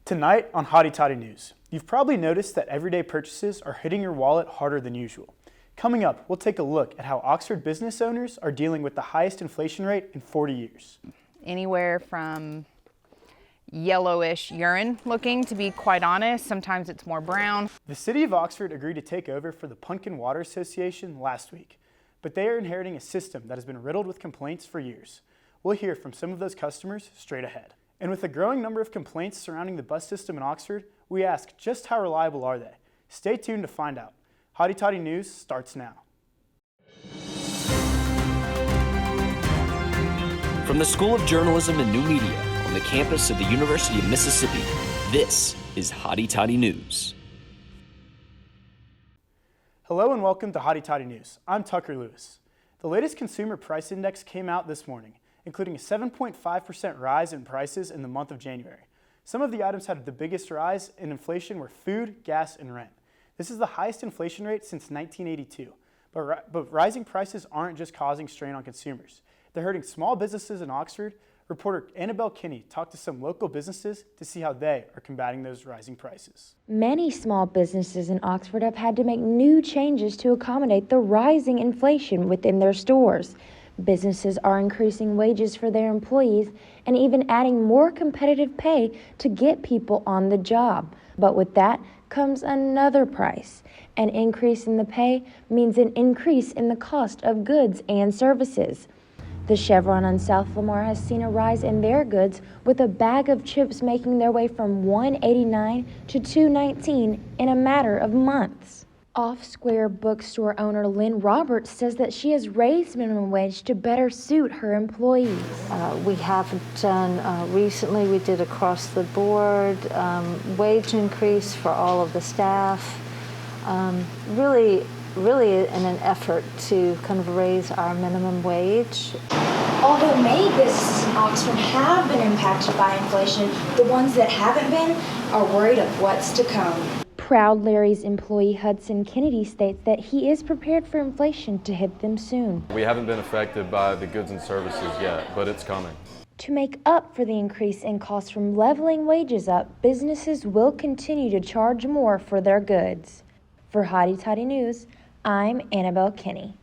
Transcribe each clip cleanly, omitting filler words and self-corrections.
Tonight on Hotty Toddy News, you've probably noticed that everyday purchases are hitting your wallet harder than usual. Coming up, we'll take a look at how Oxford business owners are dealing with the highest inflation rate in 40 years. Anywhere from yellowish urine looking, to be quite honest. Sometimes it's more brown. The city of Oxford agreed to take over for the Punkin Water Association last week, but they are inheriting a system that has been riddled with complaints for years. We'll hear from some of those customers straight ahead. And with a growing number of complaints surrounding the bus system in Oxford, we ask just how reliable are they? Stay tuned to find out. Hotty Toddy News starts now. From the School of Journalism and New Media on the campus of the University of Mississippi, this is Hotty Toddy News. Hello and welcome to Hotty Toddy News. I'm Tucker Lewis. The latest consumer price index came out this morning, including a 7.5% rise in prices in the month of January. Some of the items had the biggest rise in inflation were food, gas, and rent. This is the highest inflation rate since 1982. But rising prices aren't just causing strain on consumers. They're hurting small businesses in Oxford. Reporter Annabelle Kinney talked to some local businesses to see how they are combating those rising prices. Many small businesses in Oxford have had to make new changes to accommodate the rising inflation within their stores. Businesses are increasing wages for their employees and even adding more competitive pay to get people on the job. But with that comes another price. An increase in the pay means an increase in the cost of goods and services. The Chevron on South Lamar has seen a rise in their goods, with a bag of chips making their way from $1.89 to $2.19 in a matter of months. Off-Square bookstore owner Lynn Roberts says that she has raised minimum wage to better suit her employees. We haven't done, recently we did across the board wage increase for all of the staff. Really in an effort to kind of raise our minimum wage. Although many businesses in Oxford have been impacted by inflation, the ones that haven't been are worried of what's to come. Proud Larry's employee Hudson Kennedy states that he is prepared for inflation to hit them soon. We haven't been affected by the goods and services yet, but it's coming. To make up for the increase in costs from leveling wages up, businesses will continue to charge more for their goods. For Hotty Toddy News, I'm Annabelle Kinney.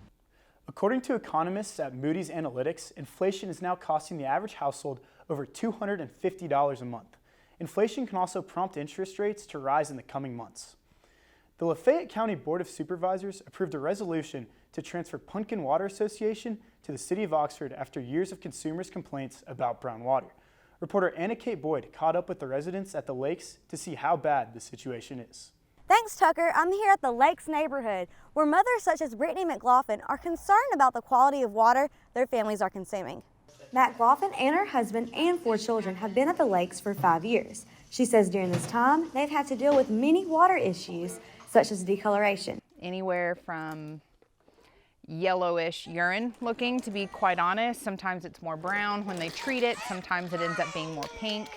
According to economists at Moody's Analytics, inflation is now costing the average household over $250 a month. Inflation can also prompt interest rates to rise in the coming months. The Lafayette County Board of Supervisors approved a resolution to transfer Punkin Water Association to the City of Oxford after years of consumers' complaints about brown water. Reporter Anna Kate Boyd caught up with the residents at the lakes to see how bad the situation is. Thanks, Tucker. I'm here at the Lakes neighborhood, where mothers such as Brittany McLaughlin are concerned about the quality of water their families are consuming. McLaughlin and her husband and 4 children have been at the lakes for 5 years. She says during this time, they've had to deal with many water issues, such as decoloration. Anywhere from yellowish urine looking, to be quite honest. Sometimes it's more brown when they treat it. Sometimes it ends up being more pink.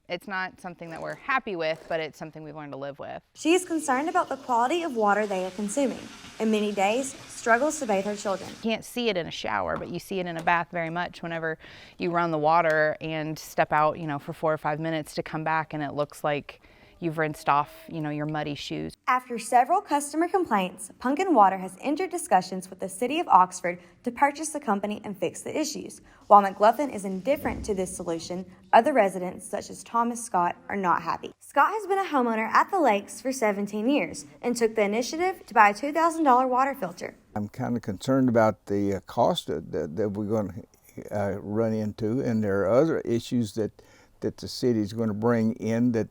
It's not something that we're happy with, but it's something we've learned to live with. She is concerned about the quality of water they are consuming, and many days struggles to bathe her children. You can't see it in a shower, but you see it in a bath very much whenever you run the water and step out, for 4 or 5 minutes to come back, and it looks like you've rinsed off, your muddy shoes. After several customer complaints, Punkin Water has entered discussions with the City of Oxford to purchase the company and fix the issues. While McLaughlin is indifferent to this solution, other residents, such as Thomas Scott, are not happy. Scott has been a homeowner at the lakes for 17 years and took the initiative to buy a $2,000 water filter. I'm kind of concerned about the cost that we're going to run into, and there are other issues that the city is going to bring in that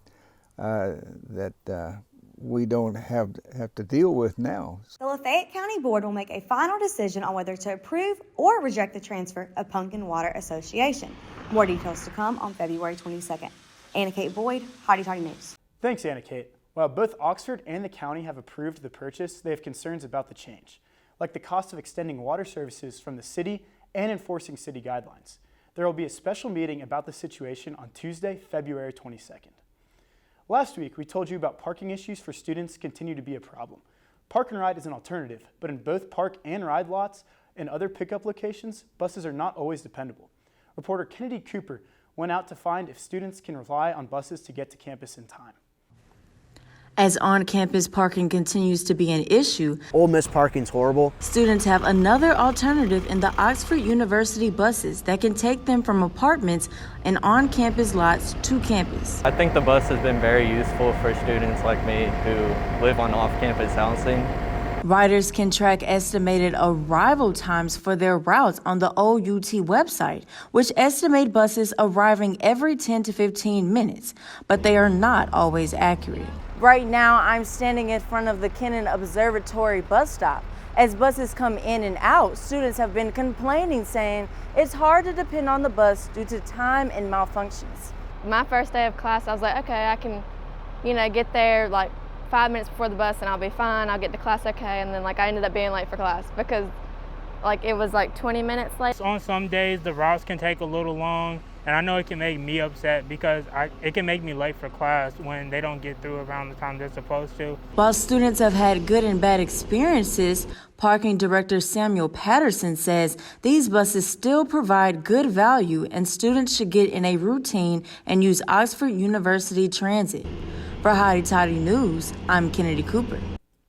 we don't have to deal with now. The Lafayette County Board will make a final decision on whether to approve or reject the transfer of Punkin Water Association. More details to come on February 22nd. Anna Kate Boyd, Hotty Toddy News. Thanks, Anna Kate. While both Oxford and the county have approved the purchase, they have concerns about the change, like the cost of extending water services from the city and enforcing city guidelines. There will be a special meeting about the situation on Tuesday, February 22nd. Last week, we told you about parking issues for students continue to be a problem. Park and Ride is an alternative, but in both park and ride lots and other pickup locations, buses are not always dependable. Reporter Kennedy Cooper went out to find if students can rely on buses to get to campus in time. As on-campus parking continues to be an issue, Ole Miss parking's horrible. Students have another alternative in the Oxford University buses that can take them from apartments and on-campus lots to campus. I think the bus has been very useful for students like me who live on off-campus housing. Riders can track estimated arrival times for their routes on the OUT website, which estimate buses arriving every 10 to 15 minutes, but they are not always accurate. Right now, I'm standing in front of the Kennan Observatory bus stop. As buses come in and out, students have been complaining, saying it's hard to depend on the bus due to time and malfunctions. My first day of class, I was like, okay, I can, get there like 5 minutes before the bus and I'll be fine. I'll get to class okay. And then I ended up being late for class because it was 20 minutes late. On some days, the routes can take a little long. And I know it can make me upset because it can make me late for class when they don't get through around the time they're supposed to. While students have had good and bad experiences, Parking Director Samuel Patterson says these buses still provide good value and students should get in a routine and use Oxford University Transit. For Hotty Toddy News, I'm Kennedy Cooper.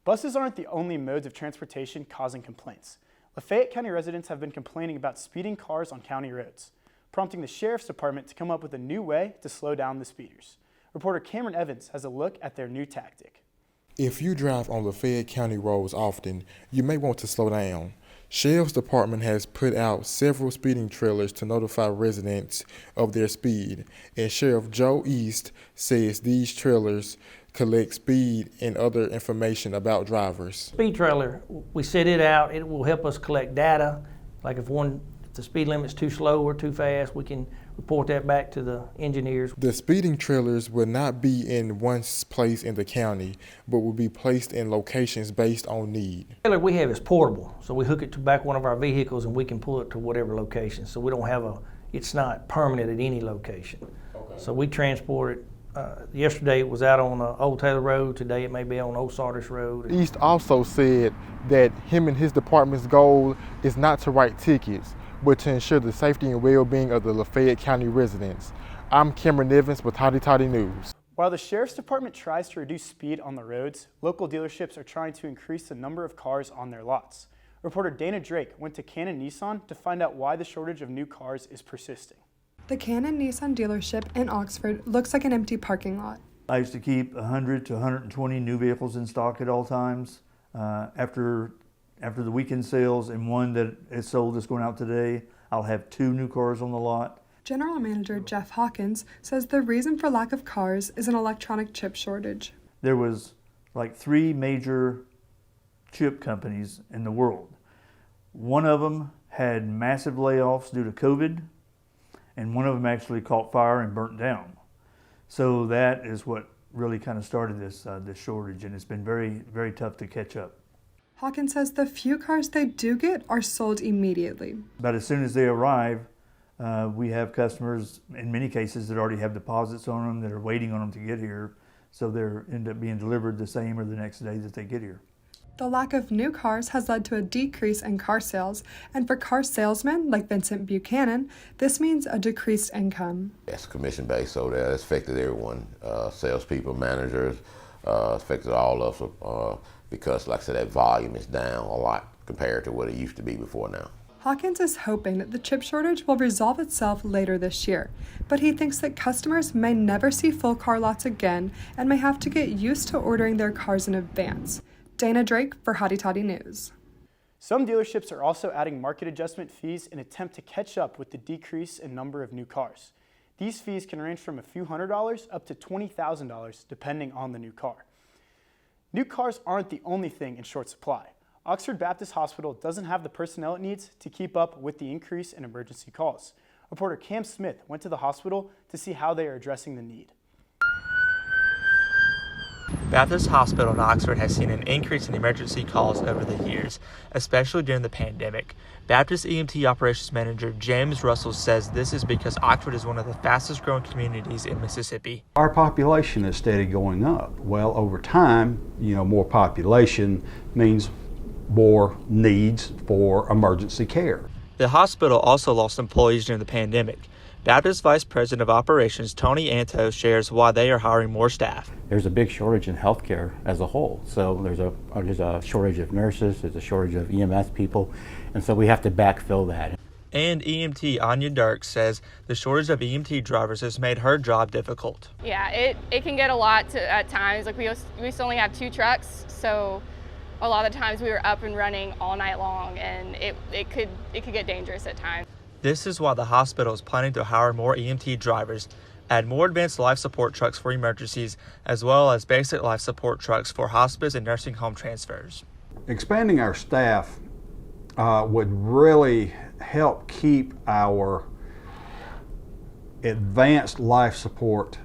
Buses aren't the only modes of transportation causing complaints. Lafayette County residents have been complaining about speeding cars on county roads, prompting the Sheriff's Department to come up with a new way to slow down the speeders. Reporter Cameron Evans has a look at their new tactic. If you drive on Lafayette County roads often, you may want to slow down. Sheriff's Department has put out several speeding trailers to notify residents of their speed, and Sheriff Joe East says these trailers collect speed and other information about drivers. Speed trailer, we set it out, it will help us collect data, like if the speed limit's too slow or too fast, we can report that back to the engineers. The speeding trailers will not be in one place in the county, but will be placed in locations based on need. The trailer we have is portable, so we hook it to back one of our vehicles and we can pull it to whatever location. So we don't have it's not permanent at any location. Okay. So we transport it. Yesterday it was out on Old Taylor Road, today it may be on Old Sardis Road. East also said that him and his department's goal is not to write tickets, but to ensure the safety and well-being of the Lafayette County residents. I'm Cameron Evans with Hotty Toddy News. While the Sheriff's Department tries to reduce speed on the roads, local dealerships are trying to increase the number of cars on their lots. Reporter Dana Drake went to Cannon Nissan to find out why the shortage of new cars is persisting. The Cannon Nissan dealership in Oxford looks like an empty parking lot. I used to keep 100 to 120 new vehicles in stock at all times. After the weekend sales and one that is sold that's going out today, I'll have 2 new cars on the lot. General Manager Jeff Hawkins says the reason for lack of cars is an electronic chip shortage. There was 3 major chip companies in the world. One of them had massive layoffs due to COVID, and one of them actually caught fire and burnt down. So that is what really kind of started this shortage, and it's been very, very tough to catch up. Hawkins says the few cars they do get are sold immediately. But as soon as they arrive, we have customers, in many cases, that already have deposits on them, that are waiting on them to get here, so they end up being delivered the same or the next day that they get here. The lack of new cars has led to a decrease in car sales, and for car salesmen like Vincent Buchanan, this means a decreased income. It's commission-based, so that affected everyone, salespeople, managers, affected all of us, because like I said, that volume is down a lot compared to what it used to be before now. Hawkins is hoping that the chip shortage will resolve itself later this year, but he thinks that customers may never see full car lots again and may have to get used to ordering their cars in advance. Dana Drake for Hotty Toddy News. Some dealerships are also adding market adjustment fees in an attempt to catch up with the decrease in number of new cars. These fees can range from a few $100s up to $20,000 depending on the new car. New cars aren't the only thing in short supply. Oxford Baptist Hospital doesn't have the personnel it needs to keep up with the increase in emergency calls. Reporter Cam Smith went to the hospital to see how they are addressing the need. Baptist Hospital in Oxford has seen an increase in emergency calls over the years, especially during the pandemic. Baptist EMT Operations Manager James Russell says this is because Oxford is one of the fastest growing communities in Mississippi. Our population is steady going up. Well, over time, more population means more needs for emergency care. The hospital also lost employees during the pandemic. Baptist Vice President of Operations Tony Anto shares why they are hiring more staff. There's a big shortage in healthcare as a whole. So there's a shortage of nurses, there's a shortage of EMS people, and so we have to backfill that. And EMT Anya Dirk says the shortage of EMT drivers has made her job difficult. Yeah, it can get a lot at times. Like we used to only have 2 trucks, so a lot of the times we were up and running all night long, and it could get dangerous at times. This is why the hospital is planning to hire more EMT drivers, add more advanced life support trucks for emergencies, as well as basic life support trucks for hospice and nursing home transfers. Expanding our staff would really help keep our advanced life support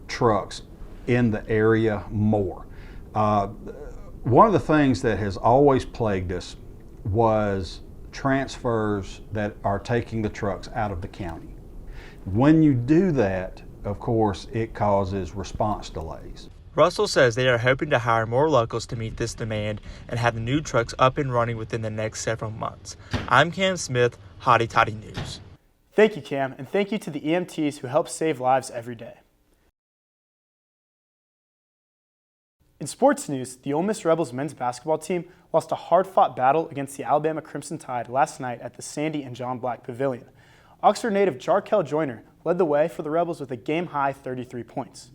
trucks in the area more. One of the things that has always plagued us was transfers that are taking the trucks out of the county. When you do that, of course, it causes response delays. Russell says they are hoping to hire more locals to meet this demand and have the new trucks up and running within the next several months. I'm Cam Smith, Hotty Toddy News. Thank you, Cam, and thank you to the EMTs who help save lives every day. In sports news, the Ole Miss Rebels men's basketball team lost a hard-fought battle against the Alabama Crimson Tide last night at the Sandy and John Black Pavilion. Oxford native Jarkel Joyner led the way for the Rebels with a game-high 33 points.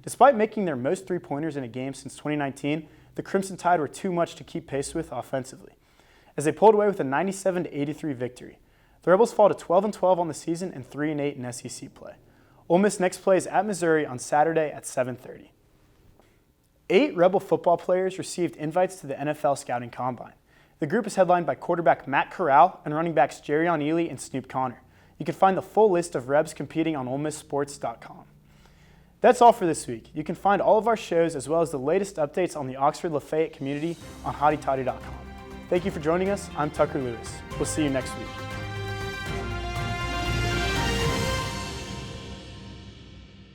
Despite making their most three-pointers in a game since 2019, the Crimson Tide were too much to keep pace with offensively, as they pulled away with a 97-83 victory. The Rebels fall to 12-12 on the season and 3-8 in SEC play. Ole Miss next plays at Missouri on Saturday at 7:30. 8 Rebel football players received invites to the NFL Scouting Combine. The group is headlined by quarterback Matt Corral and running backs Jerrion Ely and Snoop Connor. You can find the full list of Rebs competing on OleMissSports.com. That's all for this week. You can find all of our shows as well as the latest updates on the Oxford Lafayette community on HottyToddy.com. Thank you for joining us. I'm Tucker Lewis. We'll see you next week.